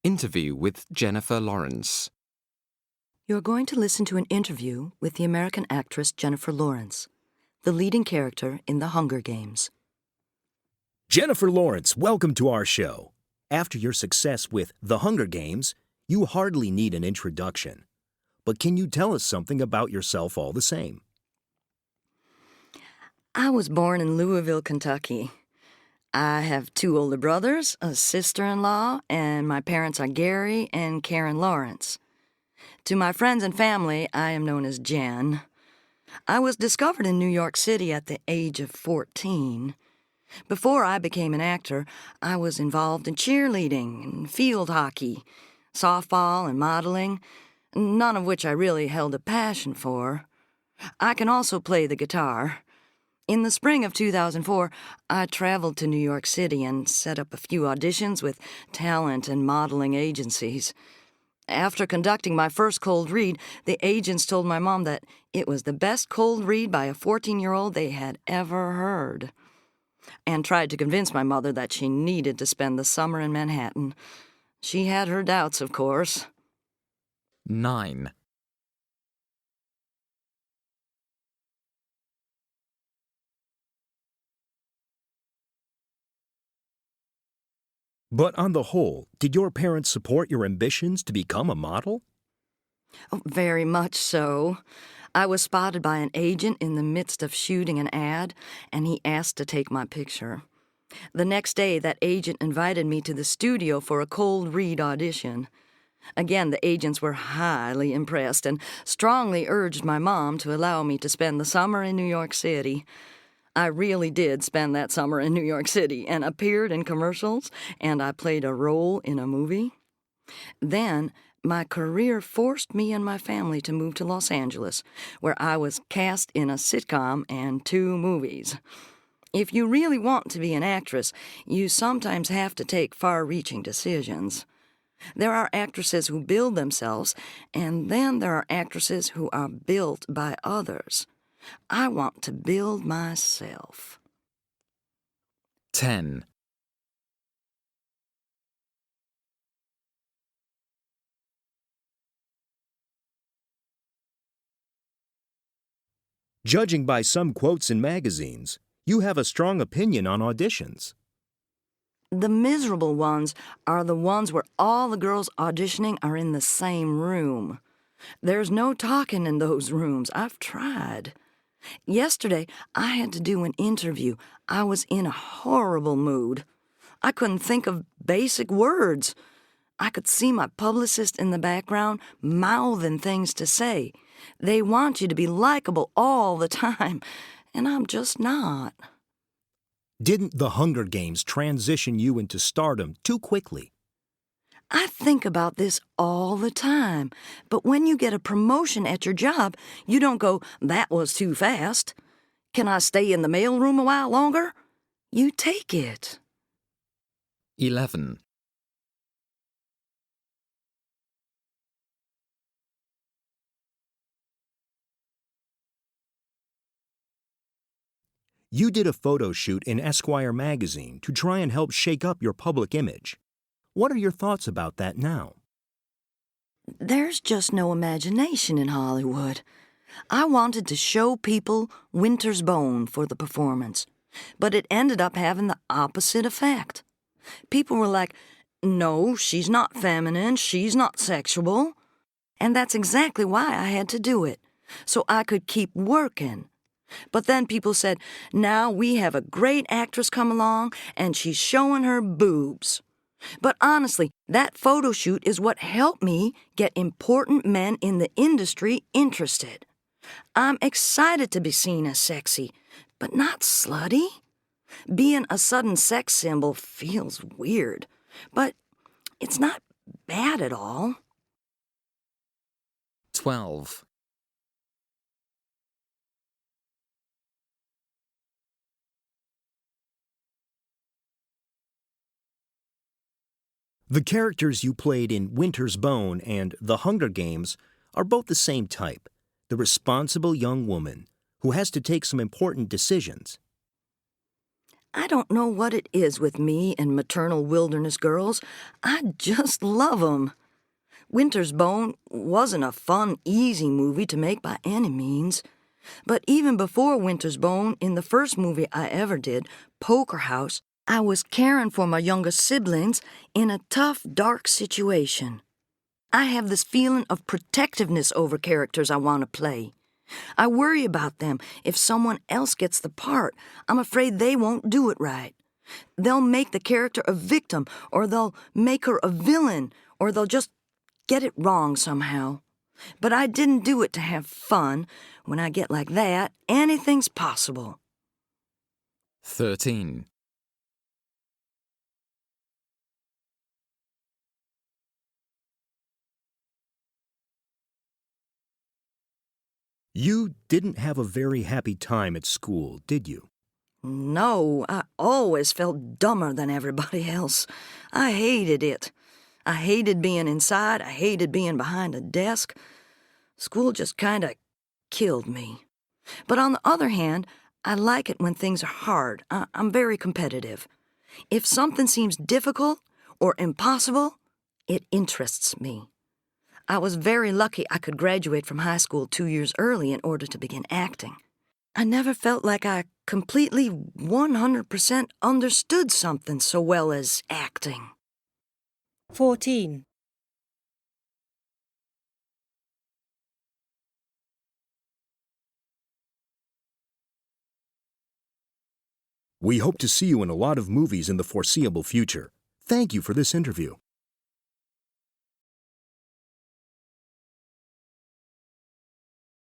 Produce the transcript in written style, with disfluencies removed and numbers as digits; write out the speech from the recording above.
Interview with Jennifer Lawrence. You're going to listen to an interview with the American actress Jennifer Lawrence, the leading character in The Hunger Games. Jennifer Lawrence, welcome to our show. After your success with The Hunger Games, you hardly need an introduction. But can you tell us something about yourself all the same? I was born in Louisville, Kentucky. I have 2 older brothers, a sister-in-law, and my parents are Gary and Karen Lawrence. To my friends and family, I am known as Jen. I was discovered in New York City at the age of 14. Before I became an actor, I was involved in cheerleading and field hockey, softball and modeling, none of which I really held a passion for. I can also play the guitar. In the spring of 2004, I traveled to New York City and set up a few auditions with talent and modeling agencies. After conducting my first cold read, the agents told my mom that it was the best cold read by a 14-year-old they had ever heard, and tried to convince my mother that she needed to spend the summer in Manhattan. She had her doubts, of course. 9. But on the whole, did your parents support your ambitions to become a model? Oh, very much so. I was spotted by an agent in the midst of shooting an ad, and he asked to take my picture. The next day, that agent invited me to the studio for a cold read audition. Again, the agents were highly impressed and strongly urged my mom to allow me to spend the summer in New York City. I really did spend that summer in New York City and appeared in commercials, and I played a role in a movie. Then, my career forced me and my family to move to Los Angeles, where I was cast in a sitcom and 2 movies. If you really want to be an actress, you sometimes have to take far-reaching decisions. There are actresses who build themselves, and then there are actresses who are built by others. I want to build myself. 10. Judging by some quotes in magazines, you have a strong opinion on auditions. The miserable ones are the ones where all the girls auditioning are in the same room. There's no talking in those rooms. I've tried. Yesterday, I had to do an interview. I was in a horrible mood. I couldn't think of basic words. I could see my publicist in the background mouthing things to say. They want you to be likable all the time, and I'm just not. Didn't The Hunger Games transition you into stardom too quickly? I think about this all the time, but when you get a promotion at your job, you don't go, "That was too fast. Can I stay in the mailroom a while longer?" You take it. 11. You did a photo shoot in Esquire magazine to try and help shake up your public image. What are your thoughts about that now? There's just no imagination in Hollywood. I wanted to show people Winter's Bone for the performance, but it ended up having the opposite effect. People were like, "No, she's not feminine, she's not sexual." And that's exactly why I had to do it, so I could keep working. But then people said, "Now we have a great actress come along, and she's showing her boobs." But honestly, that photo shoot is what helped me get important men in the industry interested. I'm excited to be seen as sexy, but not slutty. Being a sudden sex symbol feels weird, but it's not bad at all. 12. The characters you played in Winter's Bone and The Hunger Games are both the same type, the responsible young woman who has to take some important decisions. I don't know what it is with me and maternal wilderness girls. I just love 'em. Winter's Bone wasn't a fun, easy movie to make by any means. But even before Winter's Bone, in the first movie I ever did, Poker House, I was caring for my younger siblings in a tough, dark situation. I have this feeling of protectiveness over characters I want to play. I worry about them. If someone else gets the part, I'm afraid they won't do it right. They'll make the character a victim, or they'll make her a villain, or they'll just get it wrong somehow. But I didn't do it to have fun. When I get like that, anything's possible. 13. You didn't have a very happy time at school, did you? No, I always felt dumber than everybody else. I hated it. I hated being inside. I hated being behind a desk. School just kind of killed me. But on the other hand, I like it when things are hard. I'm very competitive. If something seems difficult or impossible, it interests me. I was very lucky I could graduate from high school 2 years early in order to begin acting. I never felt like I completely 100% understood something so well as acting. 14. We hope to see you in a lot of movies in the foreseeable future. Thank you for this interview.